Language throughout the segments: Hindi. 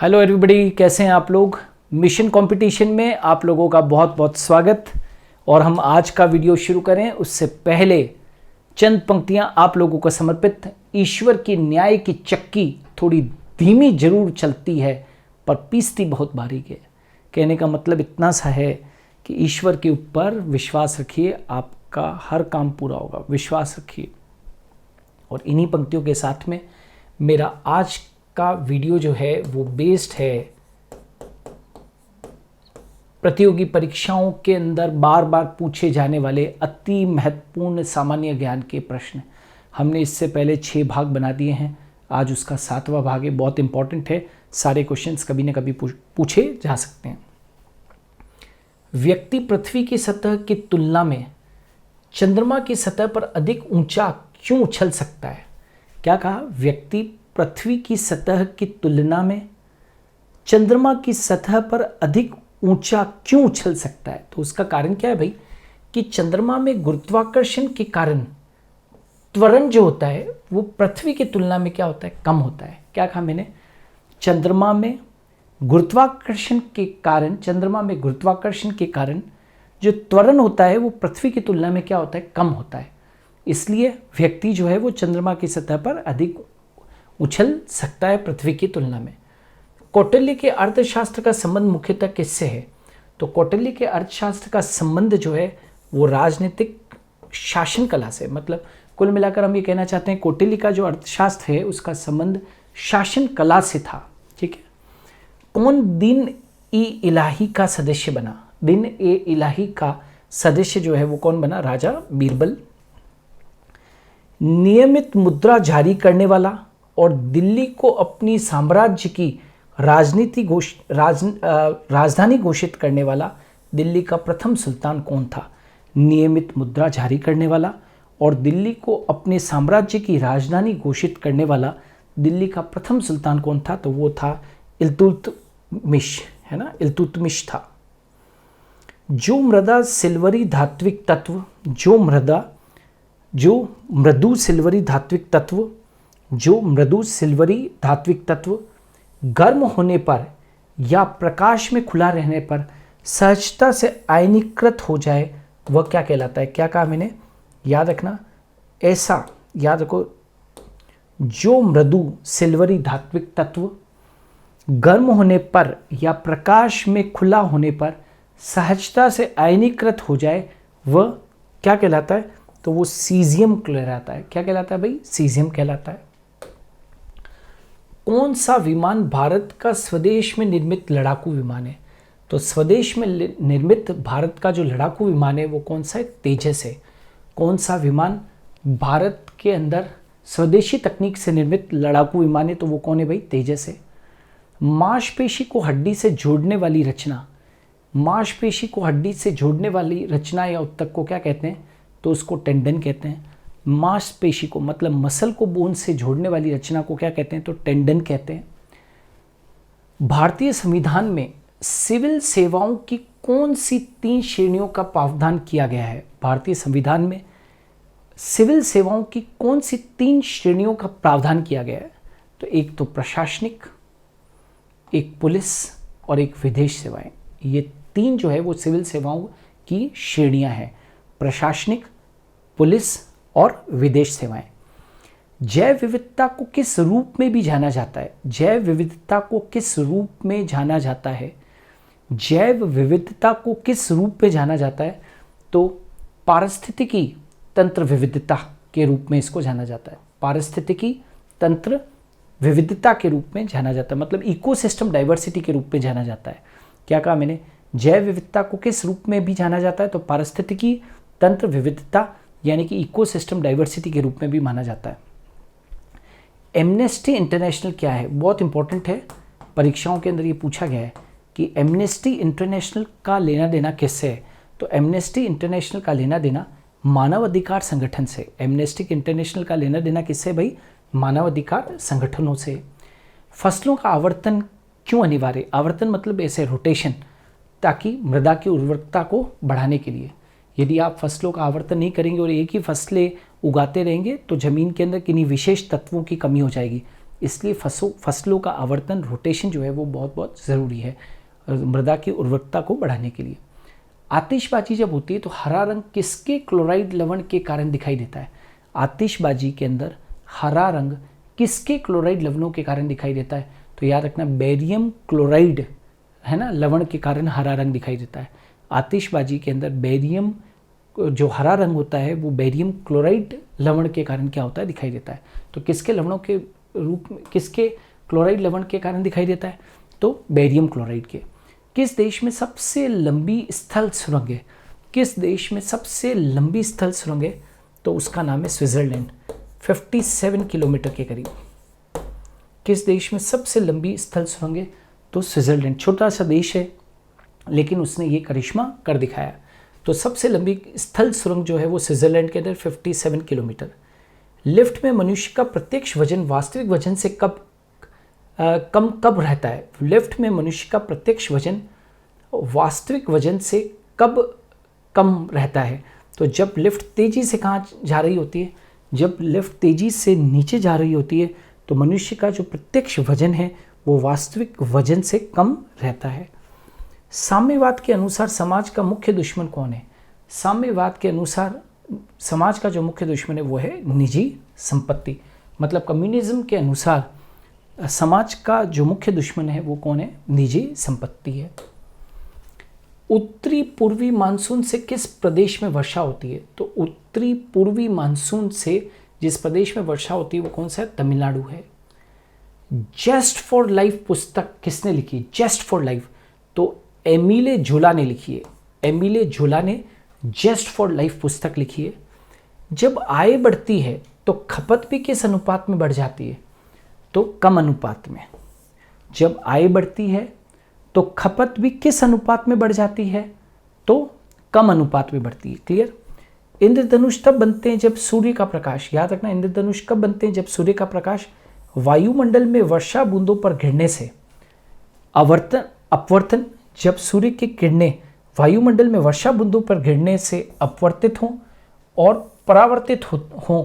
हेलो एवरीबॉडी, कैसे हैं आप लोग। मिशन कंपटीशन में आप लोगों का बहुत बहुत स्वागत। और हम आज का वीडियो शुरू करें उससे पहले चंद पंक्तियां आप लोगों को समर्पित। ईश्वर की न्याय की चक्की थोड़ी धीमी जरूर चलती है पर पीसती बहुत बारीक है। कहने का मतलब इतना सा है कि ईश्वर के ऊपर विश्वास रखिए, आपका हर काम पूरा होगा, विश्वास रखिए। और इन्हीं पंक्तियों के साथ में मेरा आज का वीडियो जो है वो बेस्ड है प्रतियोगी परीक्षाओं के अंदर बार बार पूछे जाने वाले अति महत्वपूर्ण सामान्य ज्ञान के प्रश्न। हमने इससे पहले 6 भाग बना दिए हैं, आज उसका 7वां भाग है। बहुत इंपॉर्टेंट है, सारे क्वेश्चंस कभी न कभी पूछे जा सकते हैं। व्यक्ति पृथ्वी की सतह की तुलना में चंद्रमा की सतह पर अधिक ऊंचा क्यों उछल सकता है? क्या कहा? व्यक्ति पृथ्वी की सतह की तुलना में चंद्रमा की सतह पर अधिक ऊंचा क्यों उछल सकता है? तो उसका कारण क्या है भाई कि चंद्रमा में गुरुत्वाकर्षण के कारण त्वरण जो होता है वो पृथ्वी की तुलना में क्या होता है? कम होता है। क्या कहा मैंने? चंद्रमा में गुरुत्वाकर्षण के कारण जो त्वरण होता है वो पृथ्वी की तुलना में क्या होता है? कम होता है। इसलिए व्यक्ति जो है वो चंद्रमा की सतह पर अधिक उछल सकता है पृथ्वी की तुलना में। कौटिल्य के अर्थशास्त्र का संबंध मुख्यतः किससे है? तो कौटिल्य के अर्थशास्त्र का संबंध जो है वो राजनीतिक शासन कला से, मतलब कुल मिलाकर हम ये कहना चाहते हैं कौटिल्य का जो अर्थशास्त्र है उसका संबंध शासन कला से था। ठीक है। कौन दिन ई इलाही का सदस्य बना? दिन ए इलाही का सदस्य जो है वो कौन बना? राजा बीरबल। नियमित मुद्रा जारी करने वाला और दिल्ली को अपनी साम्राज्य की राजधानी घोषित करने वाला दिल्ली का प्रथम सुल्तान कौन था? नियमित मुद्रा जारी करने वाला और दिल्ली को अपने साम्राज्य की राजधानी घोषित करने वाला दिल्ली का प्रथम सुल्तान कौन था? तो वो था इल्तुतमिश, है ना, इल्तुतमिश था। जो मृदा सिल्वरी धात्विक तत्व, जो मृदु सिल्वरी धात्विक तत्व गर्म होने पर या प्रकाश में खुला रहने पर सहजता से आयनीकृत हो जाए वह क्या कहलाता है? क्या कहा मैंने? याद रखना, ऐसा याद रखो, जो मृदु सिल्वरी धात्विक तत्व गर्म होने पर या प्रकाश में खुला होने पर सहजता से आयनीकृत हो जाए वह क्या कहलाता है? तो वो सीजियम कहलाता है। क्या कहलाता है भाई? सीजियम कहलाता है। कौन सा विमान भारत का स्वदेश में निर्मित लड़ाकू विमान है? तो स्वदेश में निर्मित भारत का जो लड़ाकू विमान है वो कौन सा है? तेजस है। कौन सा विमान भारत के अंदर स्वदेशी तकनीक से निर्मित लड़ाकू विमान है? तो वो कौन है भाई? तेजस है। मांसपेशी को हड्डी से जोड़ने वाली रचना या उत्तक को क्या कहते हैं? तो उसको टेंडन कहते हैं। मांसपेशी को मतलब मसल को बोन से जोड़ने वाली रचना को क्या कहते हैं? तो टेंडन कहते हैं। भारतीय संविधान में सिविल सेवाओं की कौन सी 3 श्रेणियों का प्रावधान किया गया है? भारतीय संविधान में सिविल सेवाओं की कौन सी 3 श्रेणियों का प्रावधान किया गया है? तो एक तो प्रशासनिक, एक पुलिस और एक विदेश सेवाएं। ये 3 जो है वो सिविल सेवाओं की श्रेणियां हैं, प्रशासनिक, पुलिस और विदेश सेवाएं। जैव विविधता को किस रूप में भी जाना जाता है? जैव विविधता को किस रूप में जाना जाता है? जैव विविधता को किस रूप में जाना जाता है? तो पारिस्थितिकी तंत्र विविधता के रूप में इसको जाना जाता है। पारिस्थितिकी तंत्र विविधता के रूप में जाना जाता है, मतलब इकोसिस्टम डाइवर्सिटी के रूप में जाना जाता है। क्या कहा मैंने? जैव विविधता को किस रूप में भी जाना जाता है? तो पारिस्थितिकी तंत्र विविधता यानी कि इकोसिस्टम डाइवर्सिटी के रूप में भी माना जाता है। एमनेस्टी इंटरनेशनल क्या है? बहुत इंपॉर्टेंट है, परीक्षाओं के अंदर ये पूछा गया है कि एमनेस्टी इंटरनेशनल का लेना देना किससे है? तो एमनेस्टी इंटरनेशनल का लेना देना मानव अधिकार संगठन से। एमनेस्टी इंटरनेशनल का लेना देना किससे भाई? मानव अधिकार संगठनों से। फसलों का आवर्तन क्यों अनिवार्य? आवर्तन मतलब ऐसे रोटेशन, ताकि मृदा की उर्वरकता को बढ़ाने के लिए। यदि आप फसलों का आवर्तन नहीं करेंगे और एक ही फसलें उगाते रहेंगे तो ज़मीन के अंदर किन्हीं विशेष तत्वों की कमी हो जाएगी, इसलिए फसलों का आवर्तन, रोटेशन जो है वो बहुत बहुत ज़रूरी है मृदा की उर्वरकता को बढ़ाने के लिए। आतिशबाजी जब होती है तो हरा रंग किसके क्लोराइड लवण के कारण दिखाई देता है? आतिशबाजी के अंदर हरा रंग किसके क्लोराइड लवणों के कारण दिखाई देता है? तो याद रखना बेरियम क्लोराइड है ना, लवण के कारण हरा रंग दिखाई देता है। आतिशबाजी के अंदर बेरियम जो हरा रंग होता है वो बेरियम क्लोराइड लवण के कारण क्या होता है? दिखाई देता है। तो किसके लवणों के रूप में, किसके क्लोराइड लवण के कारण दिखाई देता है? तो बेरियम क्लोराइड के। किस देश में सबसे लंबी स्थल सुरंग है? किस देश में सबसे लंबी स्थल सुरंग है? तो उसका नाम है स्विट्जरलैंड, 57 किलोमीटर के करीब। किस देश में सबसे लंबी स्थल सुरंग है? तो स्विट्जरलैंड। छोटा सा देश है लेकिन उसने ये करिश्मा कर दिखाया। तो सबसे लंबी स्थल सुरंग जो है वो स्विट्जरलैंड के अंदर 57 किलोमीटर। लिफ्ट में मनुष्य का प्रत्यक्ष वजन वास्तविक वजन से कब रहता है? लिफ्ट में मनुष्य का प्रत्यक्ष वजन वास्तविक वजन से कब कम रहता है? तो जब लिफ्ट तेजी से कहाँ जा रही होती है? जब लिफ्ट तेजी से नीचे जा रही होती है तो मनुष्य का जो प्रत्यक्ष वजन है वो वास्तविक वजन से कम रहता है। साम्यवाद के अनुसार समाज का मुख्य दुश्मन कौन है? साम्यवाद के अनुसार समाज का जो मुख्य दुश्मन है वो है निजी संपत्ति। मतलब कम्युनिज्म के अनुसार समाज का जो मुख्य दुश्मन है वो कौन है? निजी संपत्ति है। उत्तरी पूर्वी मानसून से किस प्रदेश में वर्षा होती है? तो उत्तरी पूर्वी मानसून से जिस प्रदेश में वर्षा होती है वो कौन सा है? तमिलनाडु है। जेस्ट फॉर लाइफ पुस्तक किसने लिखी? जेस्ट फॉर लाइफ तो एमिले झोला ने लिखी है। एमिले झोला ने जेस्ट फॉर लाइफ पुस्तक लिखी है। जब आय बढ़ती है तो खपत भी किस अनुपात में बढ़ जाती है? तो कम अनुपात में। जब आय बढ़ती है तो खपत भी किस अनुपात में बढ़ जाती है? तो कम अनुपात में बढ़ती है। क्लियर? इंद्रधनुष तब बनते हैं जब सूर्य का प्रकाश, याद रखना, इंद्रधनुष कब बनते हैं? जब सूर्य का प्रकाश वायुमंडल में वर्षा बूंदों पर गिरने से अपवर्तन, जब सूर्य की किरणें वायुमंडल में वर्षा बूंदों पर गिरने से अपवर्तित हों और परावर्तित हों,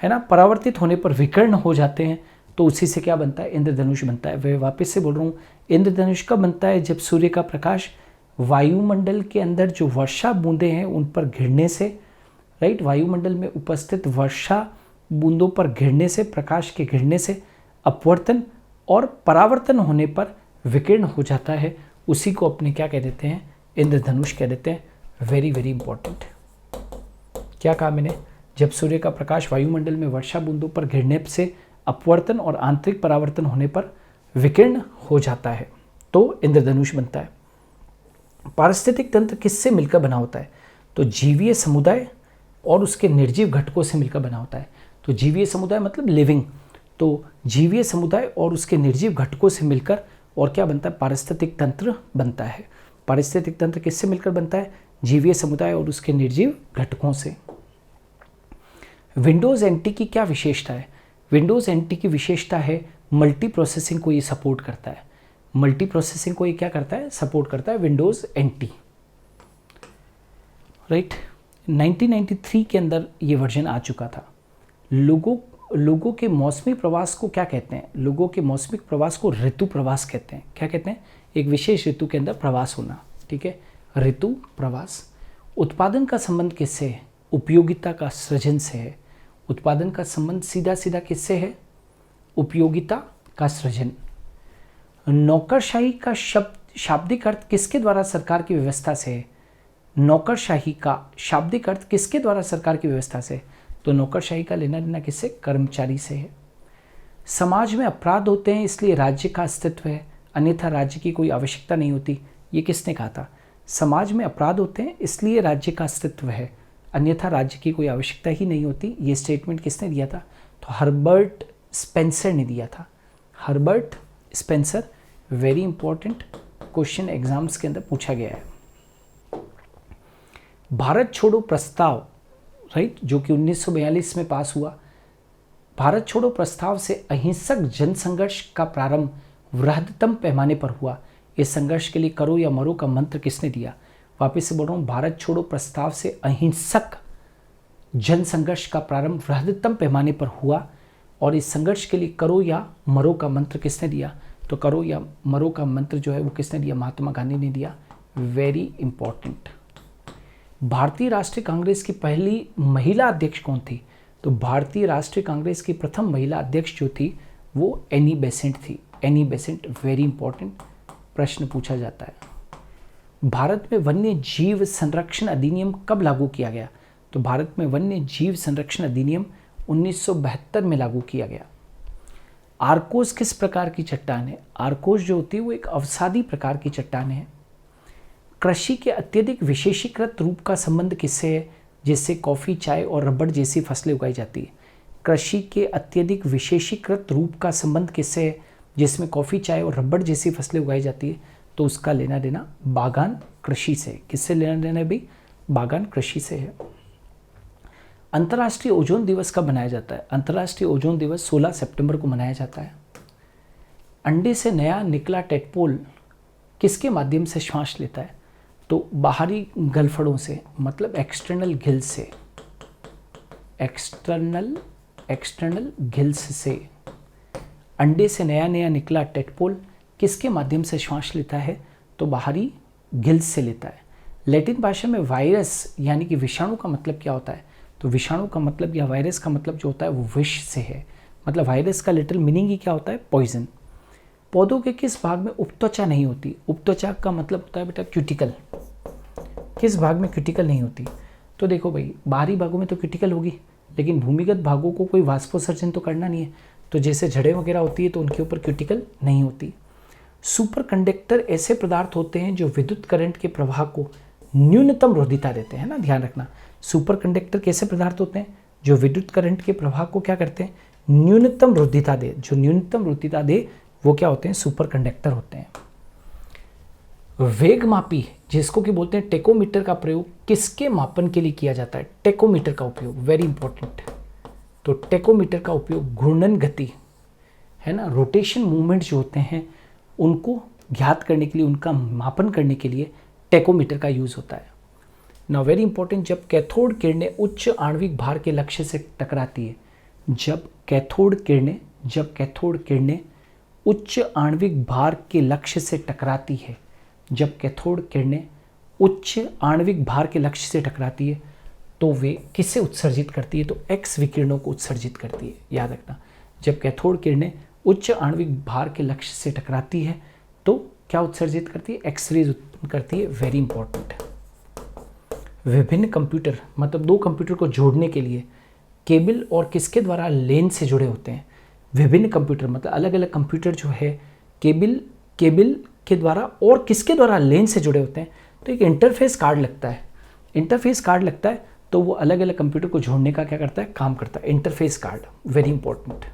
है ना, परावर्तित होने पर विकर्ण हो जाते हैं तो उसी से क्या बनता है? इंद्रधनुष बनता है। वह वापस से बोल रहा हूँ, इंद्रधनुष कब बनता है? जब सूर्य का प्रकाश वायुमंडल के अंदर जो वर्षा बूंदें हैं उन पर गिरने से, राइट, वायुमंडल में उपस्थित वर्षा बूंदों पर गिरने से, प्रकाश के गिरने से अपवर्तन और परावर्तन होने पर विकीर्ण हो जाता है। उसी को अपने क्या कह देते हैं? इंद्रधनुष कह देते हैं। Very very important. क्या कहा मैंने? जब सूर्य का प्रकाश वायुमंडल में वर्षा बूंदों पर गिरने से अपवर्तन और आंतरिक परावर्तन होने पर विकीर्ण हो जाता है तो इंद्रधनुष बनता है। पारिस्थितिक तंत्र किससे मिलकर बना होता है? तो जीवीय समुदाय और उसके निर्जीव घटकों से मिलकर बना होता है। तो जीवीय समुदाय मतलब लिविंग, तो जीवीय समुदाय और उसके निर्जीव घटकों से मिलकर और क्या बनता है? पारिस्थितिक तंत्र बनता है। पारिस्थितिक तंत्र किससे मिलकर बनता है? जीवीय समुदाय और उसके निर्जीव घटकों से। विंडोज़ एनटी की क्या विशेषता है? विंडोज़ एनटी की विशेषता है मल्टी प्रोसेसिंग को ये सपोर्ट करता है। मल्टी प्रोसेसिंग को ये क्या करता है? सपोर्ट करता है विंडोज़ एनटी, राइट। 1993 के अंदर ये वर्जन आ चुका था। लोगों के मौसमी प्रवास को क्या कहते हैं? लोगों के मौसमी प्रवास को ऋतु प्रवास कहते हैं। क्या कहते हैं? एक विशेष ऋतु के अंदर प्रवास होना, ठीक है, ऋतु प्रवास। उत्पादन का संबंध किससे है? उपयोगिता का सृजन से है। उत्पादन का संबंध सीधा सीधा किससे है? उपयोगिता का सृजन। नौकरशाही का शाब्दिक अर्थ किसके द्वारा सरकार की व्यवस्था से है? नौकरशाही का शाब्दिक अर्थ किसके द्वारा सरकार की व्यवस्था से? तो नौकरशाही का लेना देना किससे? कर्मचारी से है। समाज में अपराध होते हैं इसलिए राज्य का अस्तित्व है, अन्यथा राज्य की कोई आवश्यकता नहीं होती। ये किसने कहा था? समाज में अपराध होते हैं इसलिए राज्य का अस्तित्व है, अन्यथा राज्य की कोई आवश्यकता ही नहीं होती। ये स्टेटमेंट किसने दिया था? तो हर्बर्ट स्पेंसर ने दिया था। Herbert Spencer, very important question exams के अंदर पूछा गया है। भारत छोड़ो प्रस्ताव, राइट, जो कि 1942 में पास हुआ। भारत छोड़ो प्रस्ताव से अहिंसक जनसंघर्ष का प्रारंभ वृहत्तम पैमाने पर हुआ। इस संघर्ष के लिए करो या मरो का मंत्र किसने दिया? वापस से बोल रहा हूँ, भारत छोड़ो प्रस्ताव से अहिंसक जनसंघर्ष का प्रारंभ वृहत्तम पैमाने पर हुआ और इस संघर्ष के लिए करो या मरो का मंत्र किसने दिया? तो करो या मरो का मंत्र जो है वो किसने दिया? महात्मा गांधी ने दिया। Very important. भारतीय राष्ट्रीय कांग्रेस की पहली महिला अध्यक्ष कौन थी? तो भारतीय राष्ट्रीय कांग्रेस की प्रथम महिला अध्यक्ष जो थी वो एनी बेसेंट थी। एनी बेसेंट, वेरी इंपॉर्टेंट प्रश्न पूछा जाता है। भारत में वन्य जीव संरक्षण अधिनियम कब लागू किया गया? तो भारत में वन्य जीव संरक्षण अधिनियम 1972 में लागू किया गया। आर्कोस किस प्रकार की चट्टान है? आर्कोस जो होती है वो एक अवसादी प्रकार की चट्टान है। कृषि के अत्यधिक विशेषीकृत रूप का संबंध किससे है? जिससे कॉफ़ी, चाय और रबड़ जैसी फसलें उगाई जाती है। कृषि के अत्यधिक विशेषीकृत रूप का संबंध किससे है? जिसमें कॉफ़ी, चाय और रबड़ जैसी फसलें उगाई जाती है। तो उसका लेना देना बागान कृषि से। किससे लेना देना है भाई? बागान कृषि से है। अंतर्राष्ट्रीय ओजोन दिवस कब मनाया जाता है? अंतर्राष्ट्रीय ओजोन दिवस 16 सितंबर को मनाया जाता है। अंडे से नया निकला टेडपोल किसके माध्यम से श्वास लेता है? तो बाहरी गलफड़ों से, मतलब एक्सटर्नल गिल्स से। एक्सटर्नल गिल्स से अंडे से नया निकला टेडपोल किसके माध्यम से श्वास लेता है? तो बाहरी गिल्स से लेता है। लैटिन भाषा में वायरस यानी कि विषाणु का मतलब क्या होता है? तो विषाणु का मतलब या वायरस का मतलब जो होता है वो विष से है। मतलब वायरस का लिटिल मीनिंग ही क्या होता है? पॉइजन। पौधों के किस भाग में उपत्वचा नहीं होती? उपत्वचा का मतलब होता है बेटा क्यूटिकल। किस भाग में क्यूटिकल नहीं होती? तो देखो भाई, बाहरी भागों में तो क्यूटिकल होगी, लेकिन भूमिगत भागों को कोई वाष्पोत्सर्जन तो करना नहीं है। तो जैसे जड़ें वगैरह होती है तो उनके ऊपर क्यूटिकल नहीं होती। सुपर कंडक्टर ऐसे पदार्थ होते हैं जो विद्युत करंट के प्रवाह को न्यूनतम रोधिता देते हैं ना, ध्यान रखना। सुपर कंडक्टर कैसे पदार्थ होते हैं? जो विद्युत करंट के प्रवाह को क्या करते हैं? न्यूनतम रोधिता दे। जो न्यूनतम रोधिता दे वो क्या होते हैं? सुपर कंडक्टर होते हैं। वेगमापी जिसको कि बोलते हैं टेकोमीटर का प्रयोग किसके मापन के लिए किया जाता है? टेकोमीटर का उपयोग, वेरी इंपॉर्टेंट। तो टेकोमीटर का उपयोग घूर्णन गति है ना, रोटेशन मूवमेंट जो होते हैं उनको ज्ञात करने के लिए, उनका मापन करने के लिए टेकोमीटर का यूज होता है। नाउ वेरी इंपॉर्टेंट, जब कैथोड किरणें उच्च आणविक भार के लक्ष्य से टकराती है, जब कैथोड किरणें उच्च आणविक भार के लक्ष्य से टकराती है, जब कैथोड किरणें उच्च आणविक भार के लक्ष्य से टकराती है तो वे किसे उत्सर्जित करती है? तो एक्स विकिरणों को उत्सर्जित करती है। याद रखना, जब कैथोड किरणें उच्च आणविक भार के लक्ष्य से टकराती है तो क्या उत्सर्जित करती है? एक्स रेज उत्पन्न करती है। Very important. विभिन्न कंप्यूटर, मतलब दो कंप्यूटर को जोड़ने के लिए केबल और किसके द्वारा लेन से जुड़े होते हैं? विभिन्न कंप्यूटर मतलब अलग अलग कंप्यूटर जो है केबल के द्वारा और किसके द्वारा? लेन से जुड़े होते हैं। तो एक इंटरफेस कार्ड लगता है, तो वो अलग अलग कंप्यूटर को जोड़ने का क्या करता है? काम करता है। Interface card, very important.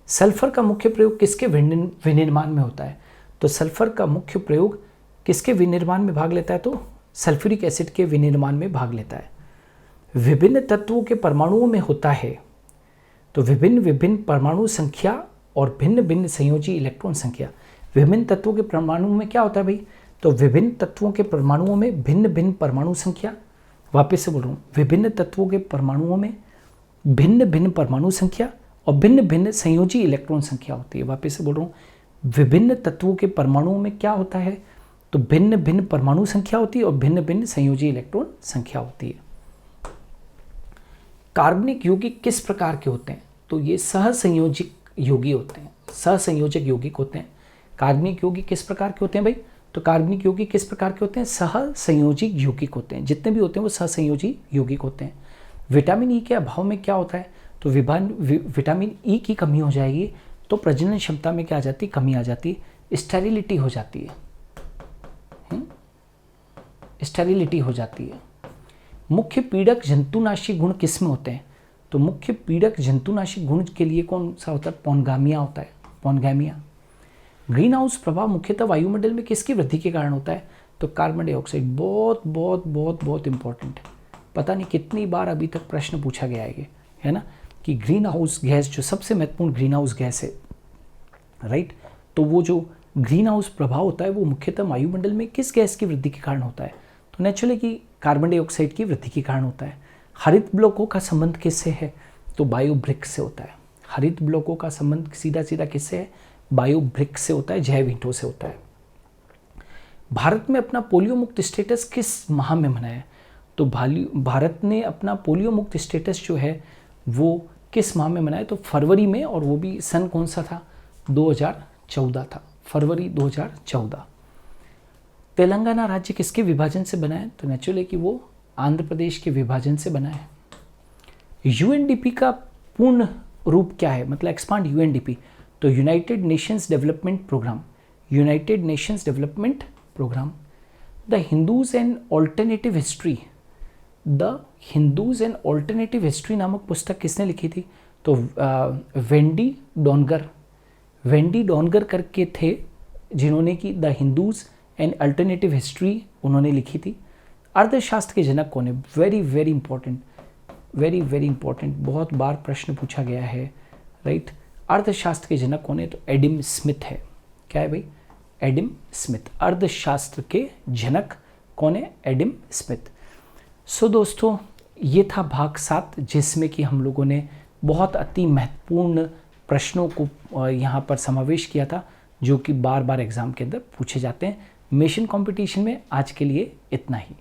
Sulphur का मुख्य प्रयोग किसके विनिर्माण में होता है? तो सल्फर का मुख्य प्रयोग किसके विनिर्माण में भाग लेता है? तो सल्फ्यूरिक एसिड के विनिर्माण में भाग लेता है। विभिन्न तत्वों के परमाणुओं में होता है, तो विभिन्न परमाणु संख्या और भिन्न भिन्न संयोजी इलेक्ट्रॉन संख्या। विभिन्न तत्वों के परमाणुओं में क्या होता है भाई? तो विभिन्न तत्वों के परमाणुओं में भिन्न भिन्न परमाणु संख्या। वापस से बोल रहा हूँ, विभिन्न तत्वों के परमाणुओं में भिन्न भिन्न परमाणु संख्या और भिन्न भिन्न संयोजी इलेक्ट्रॉन संख्या होती है। वापस से बोल रहा हूँ, विभिन्न तत्वों के परमाणुओं में क्या होता है? तो भिन्न भिन्न परमाणु संख्या होती है और भिन्न भिन्न संयोजी इलेक्ट्रॉन संख्या होती है। कार्बनिक यौगिक किस प्रकार के होते हैं? तो ये सहसंयोजक यौगिक होते हैं। सहसंयोजक यौगिक होते हैं। कार्बनिक यौगिक किस प्रकार के होते हैं भाई? तो कार्बनिक यौगिक किस प्रकार के होते हैं? सहसंयोजक यौगिक होते हैं। जितने भी होते हैं वो सहसंयोजी यौगिक होते हैं। विटामिन ई के अभाव में क्या होता है? तो विटामिन ई की कमी हो जाएगी तो प्रजनन क्षमता में क्या आ जाती? कमी आ जाती है, स्टेरिलिटी हो जाती है। स्टेरिलिटी हो जाती है। मुख्य पीड़क जंतुनाशी गुण किस में होते हैं? तो मुख्य पीड़क जंतुनाशी गुण के लिए कौन सा होता है? पॉनगामिया होता है, पॉनगामिया। ग्रीन हाउस प्रभाव मुख्यतः वायुमंडल में किसकी वृद्धि के कारण होता है? तो कार्बन डाइऑक्साइड। बहुत बहुत बहुत बहुत इंपॉर्टेंट है। पता नहीं कितनी बार अभी तक प्रश्न पूछा गया है ना, कि ग्रीन हाउस गैस जो सबसे महत्वपूर्ण ग्रीन हाउस गैस है, राइट, तो वो जो ग्रीन हाउस प्रभाव होता है वो मुख्यतः वायुमंडल में किस गैस की वृद्धि के कारण होता है? तो नेचुरली कि कार्बन डाइऑक्साइड की वृद्धि के कारण होता है। हरित ब्लॉकों का संबंध किससे है? तो बायोब्रिक्स से होता है। हरित ब्लॉकों का संबंध सीधा सीधा किससे है? बायोब्रिक्स से होता है, जैव ईंटों से होता है। भारत में अपना पोलियो मुक्त स्टेटस किस माह में मनाया? तो भारत ने अपना पोलियो मुक्त स्टेटस जो है वो किस माह में मनाया? तो फरवरी में, और वो भी सन कौन सा था? 2014 था, फरवरी 2014। तेलंगाना राज्य किसके विभाजन से बना है? तो नेचुरली कि वो आंध्र प्रदेश के विभाजन से बना है। यूएनडीपी का पूर्ण रूप क्या है? मतलब एक्सपांड यूएनडीपी, तो United Nations Development Programme, United Nations Development Programme. The Hindus and alternative history, the Hindus and alternative history नामक पुस्तक किसने लिखी थी? तो वेंडी डॉनगर करके थे जिन्होंने की the Hindus and alternative history उन्होंने लिखी थी। अर्थशास्त्र के जनक कौन है? Very very important, very very important, बहुत बार प्रश्न पूछा गया है, राइट। अर्थशास्त्र के जनक कौन है? तो एडम स्मिथ है। क्या है भाई? Adam Smith. अर्थशास्त्र के जनक कौन है? Adam Smith. सो दोस्तों, ये था भाग 7 जिसमें कि हम लोगों ने बहुत अति महत्वपूर्ण प्रश्नों को यहाँ पर समावेश किया था, जो कि बार बार एग्जाम के अंदर पूछे जाते हैं। मिशन कंपटीशन में आज के लिए इतना ही।